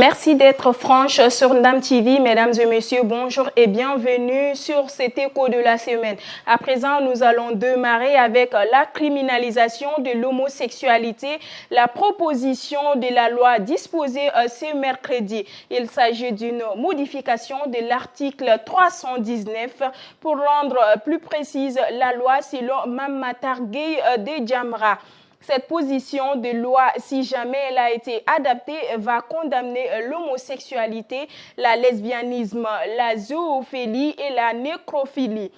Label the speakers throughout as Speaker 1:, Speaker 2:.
Speaker 1: Merci d'être franche sur Ndam TV, mesdames et messieurs, bonjour et bienvenue sur cet écho de la semaine. À présent, nous allons démarrer avec la criminalisation de l'homosexualité, la proposition de la loi disposée ce mercredi. Il s'agit d'une modification de l'article 319 pour rendre plus précise la loi selon Mame Matar Gueye de Jamra. Cette position de loi, si jamais elle a été adaptée, va condamner l'homosexualité, la lesbianisme, la zoophilie et la nécrophilie.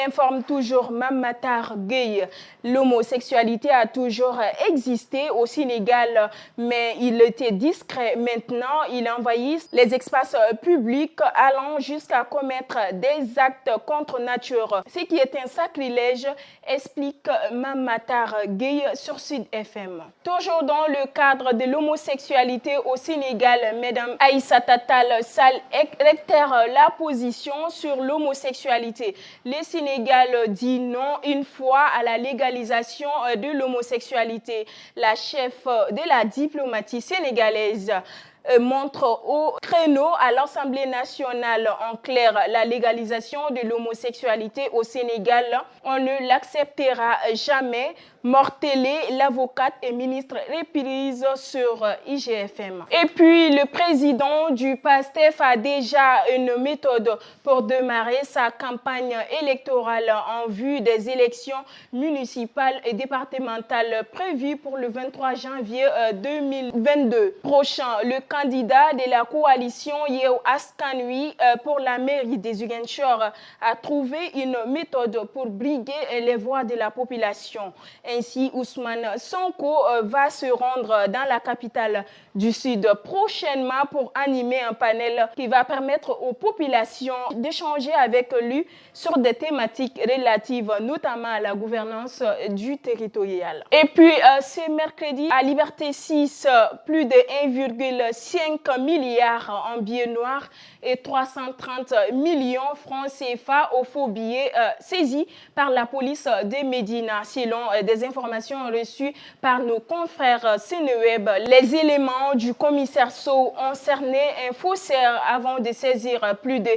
Speaker 1: Informe toujours Mame Matar Gueye. L'homosexualité a toujours existé au Sénégal, mais il était discret. Maintenant, il envahit les espaces publics allant jusqu'à commettre des actes contre nature. Ce qui est un sacrilège, explique Mame Matar Gueye sur Sud FM. Toujours dans le cadre de l'homosexualité au Sénégal, Mesdames Aïssata Tall Sall réitère la position sur l'homosexualité. Les Sénégal dit non une fois à la légalisation de l'homosexualité. La chef de la diplomatie sénégalaise montre au créneau à l'Assemblée nationale en clair la légalisation de l'homosexualité au Sénégal. On ne l'acceptera jamais. Mortellé, l'avocate et ministre reprise sur IGFM. Et puis, le président du PASTEF a déjà une méthode pour démarrer sa campagne électorale en vue des élections municipales et départementales prévues pour le 23 janvier 2022 prochain. Le candidat de la coalition Yewwi Askan Wi pour la mairie des Ziguinchor a trouvé une méthode pour briguer les voix de la population. Ainsi, Ousmane Sonko va se rendre dans la capitale du Sud prochainement pour animer un panel qui va permettre aux populations d'échanger avec lui sur des thématiques relatives notamment à la gouvernance du territorial. Et puis, ce mercredi, à Liberté 6, plus de 1,5 milliard en billets noirs et 330 millions francs CFA aux faux billets saisis par la police de Médina. Selon des informations reçues par nos confrères Seneweb, les éléments du commissaire Sow ont cerné un faussaire avant de saisir plus de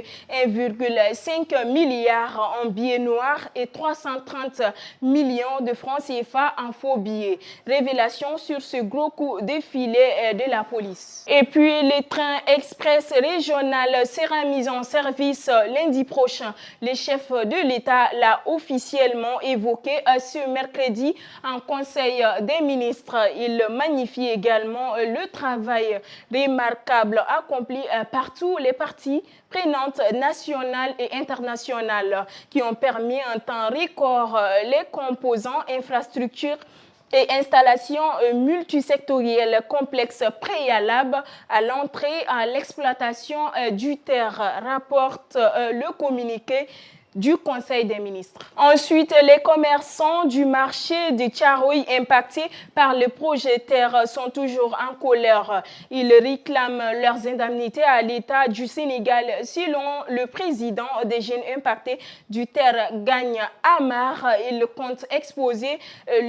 Speaker 1: 1,5 milliard en billets noirs et 330 millions de francs CFA en faux billets. Révélation sur ce gros coup de filet de la police. Et puis, le train express régional sera mis en service lundi prochain. Le chef de l'État l'a officiellement évoqué ce mercredi en Conseil des ministres. Il magnifie également le travail remarquable accompli par tous les parties prenantes nationales et internationales qui ont permis en temps record les composants infrastructures et installations multisectorielles complexes préalables à l'entrée à l'exploitation du terre, rapporte le communiqué du Conseil des ministres. Ensuite, les commerçants du marché de Thiaroye impactés par le projet terre sont toujours en colère. Ils réclament leurs indemnités à l'État du Sénégal. Selon le président des jeunes impactés du terre Gagne Amar, ils comptent exposer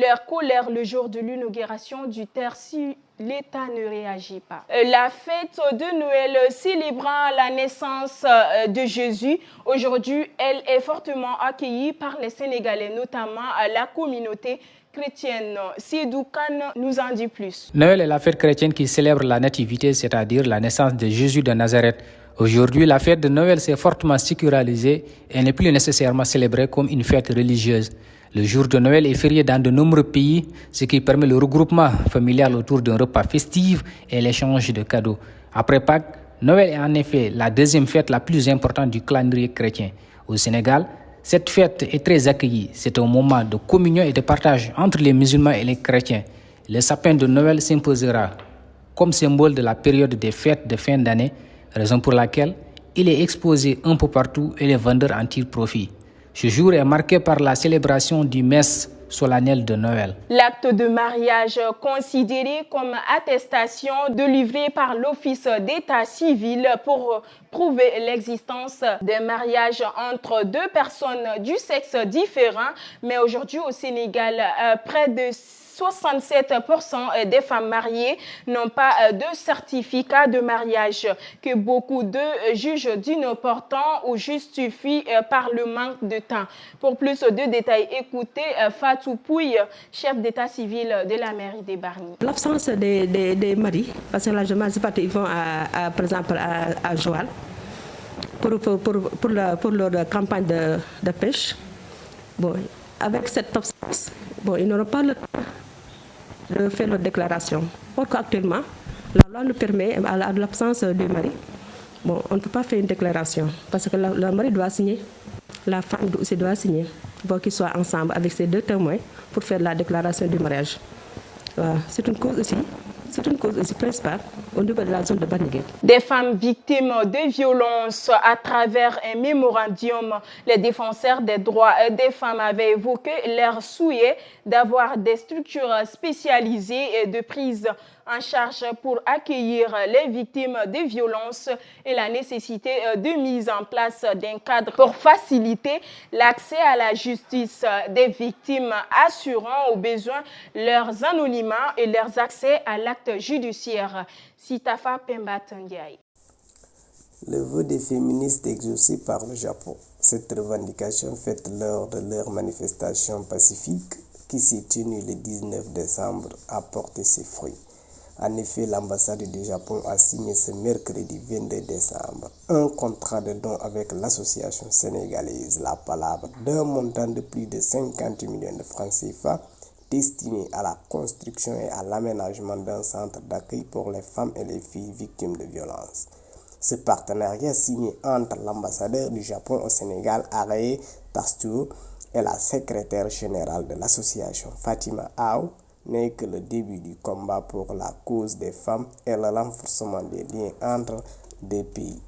Speaker 1: leur colère le jour de l'inauguration du terre si l'État ne réagit pas. La fête de Noël célébrant la naissance de Jésus, aujourd'hui, elle est fortement accueillie par les Sénégalais, notamment la communauté chrétienne. Sidou Kane nous en dit plus.
Speaker 2: Noël est la fête chrétienne qui célèbre la nativité, c'est-à-dire la naissance de Jésus de Nazareth. Aujourd'hui, la fête de Noël s'est fortement sécularisée et n'est plus nécessairement célébrée comme une fête religieuse. Le jour de Noël est férié dans de nombreux pays, ce qui permet le regroupement familial autour d'un repas festif et l'échange de cadeaux. Après Pâques, Noël est en effet la deuxième fête la plus importante du calendrier chrétien. Au Sénégal, cette fête est très accueillie. C'est un moment de communion et de partage entre les musulmans et les chrétiens. Le sapin de Noël s'imposera comme symbole de la période des fêtes de fin d'année, raison pour laquelle il est exposé un peu partout et les vendeurs en tirent profit. Ce jour est marqué par la célébration du messe solennel de Noël.
Speaker 1: L'acte de mariage considéré comme attestation délivrée par l'Office d'état civil pour prouver l'existence d'un mariage entre deux personnes du sexe différent. Mais aujourd'hui au Sénégal, près de 67% des femmes mariées n'ont pas de certificat de mariage, que beaucoup d'eux jugent d'inopportant ou justifient par le manque de temps. Pour plus de détails, écoutez Fatou Pouille, chef d'état civil de la mairie de Bargny.
Speaker 3: L'absence des maris, parce que là, je parle, ils vont par exemple à Joal pour leur campagne de pêche. Bon, avec cette absence, ils n'auront pas le temps de faire leur déclaration. Or qu'actuellement, la loi nous permet, à l'absence du mari, on ne peut pas faire une déclaration parce que le mari doit signer, la femme aussi doit signer pour qu'ils soient ensemble avec ces deux témoins pour faire la déclaration du mariage. Voilà. C'est une cause aussi principale au niveau de la zone de Bargny.
Speaker 1: Des femmes victimes de violences à travers un mémorandum, les défenseurs des droits des femmes avaient évoqué leur souhait d'avoir des structures spécialisées de prise en charge pour accueillir les victimes de violences et la nécessité de mise en place d'un cadre pour faciliter l'accès à la justice des victimes, assurant aux besoins leurs anonymats et leurs accès à l'acte judiciaire. Sitafa Pembat Ndiaye.
Speaker 4: Le vœu des féministes exaucé par le Japon. Cette revendication faite lors de leur manifestation pacifique qui s'est tenue le 19 décembre a porté ses fruits. En effet, l'ambassade du Japon a signé ce mercredi 22 décembre un contrat de don avec l'association sénégalaise La Palabre d'un montant de plus de 50 millions de francs CFA destiné à la construction et à l'aménagement d'un centre d'accueil pour les femmes et les filles victimes de violences. Ce partenariat signé entre l'ambassadeur du Japon au Sénégal, Arae Pastur, et la secrétaire générale de l'association, Fatima Aou, n'est que le début du combat pour la cause des femmes et le renforcement des liens entre deux pays.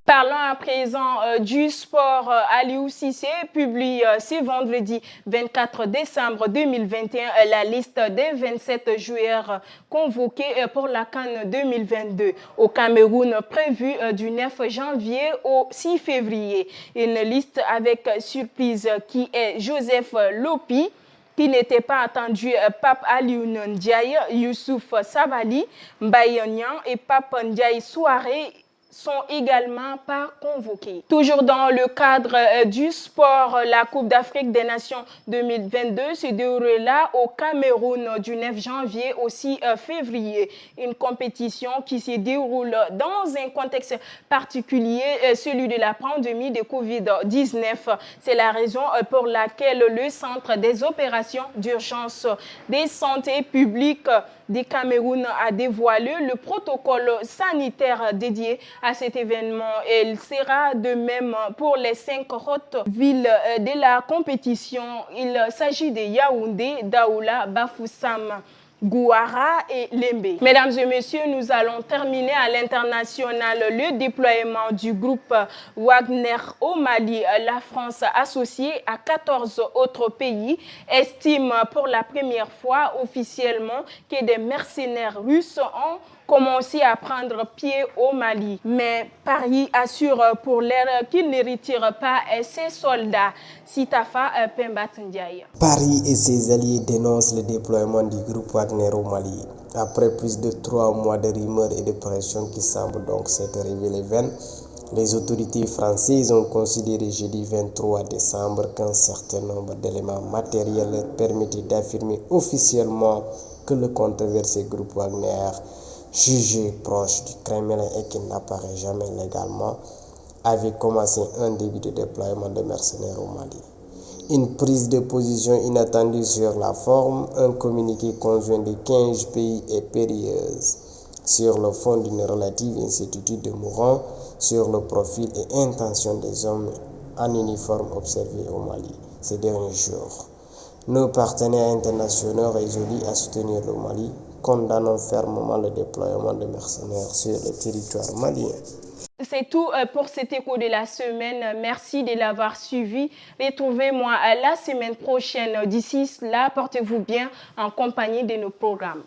Speaker 1: Parlons à présent du sport. Aliou Cissé publie ce vendredi 24 décembre 2021 la liste des 27 joueurs convoqués pour la CAN 2022 au Cameroun prévue du 9 janvier au 6 février. Une liste avec surprise qui est Joseph Lopi, qui n'était pas attendu, Pape Alioune Ndiaye, Youssouf Sabali, Mbaye Niang et Pape Ndiaye Souaré sont également pas convoqués. Toujours dans le cadre du sport, la Coupe d'Afrique des Nations 2022 se déroulera au Cameroun du 9 janvier au 6 février. Une compétition qui se déroule dans un contexte particulier, celui de la pandémie de Covid-19. C'est la raison pour laquelle le Centre des opérations d'urgence des santé publique du Cameroun a dévoilé le protocole sanitaire dédié à cet événement. Il sera de même pour les 5 autres villes de la compétition. Il s'agit de Yaoundé, Daoula, Bafoussam, Gouara et Lembe. Mesdames et messieurs, nous allons terminer à l'international le déploiement du groupe Wagner au Mali. La France, associée à 14 autres pays, estime pour la première fois officiellement que des mercenaires russes ont commencé à prendre pied au Mali. Mais Paris assure pour l'air qu'il ne retire pas ses soldats. Sitafa Pembat Ndiaye.
Speaker 4: Paris et ses alliés dénoncent le déploiement du groupe Wagner au Mali. Après plus de 3 mois de rumeurs et de pression qui semblent donc s'être révélées vaines, les autorités françaises ont considéré jeudi 23 décembre qu'un certain nombre d'éléments matériels leur permettaient d'affirmer officiellement que le controversé groupe Wagner, jugé proche du Kremlin et qui n'apparaît jamais légalement, avait commencé un début de déploiement de mercenaires au Mali. Une prise de position inattendue sur la forme, un communiqué conjoint de 15 pays est périlleuse sur le fond d'une relative incertitude demeurant sur le profil et intention des hommes en uniforme observés au Mali ces derniers jours. Nos partenaires internationaux résolus à soutenir le Mali condamnons fermement le déploiement de mercenaires sur le territoire malien.
Speaker 1: C'est tout pour cet écho de la semaine. Merci de l'avoir suivi. Retrouvez-moi la semaine prochaine. D'ici là, portez-vous bien en compagnie de nos programmes.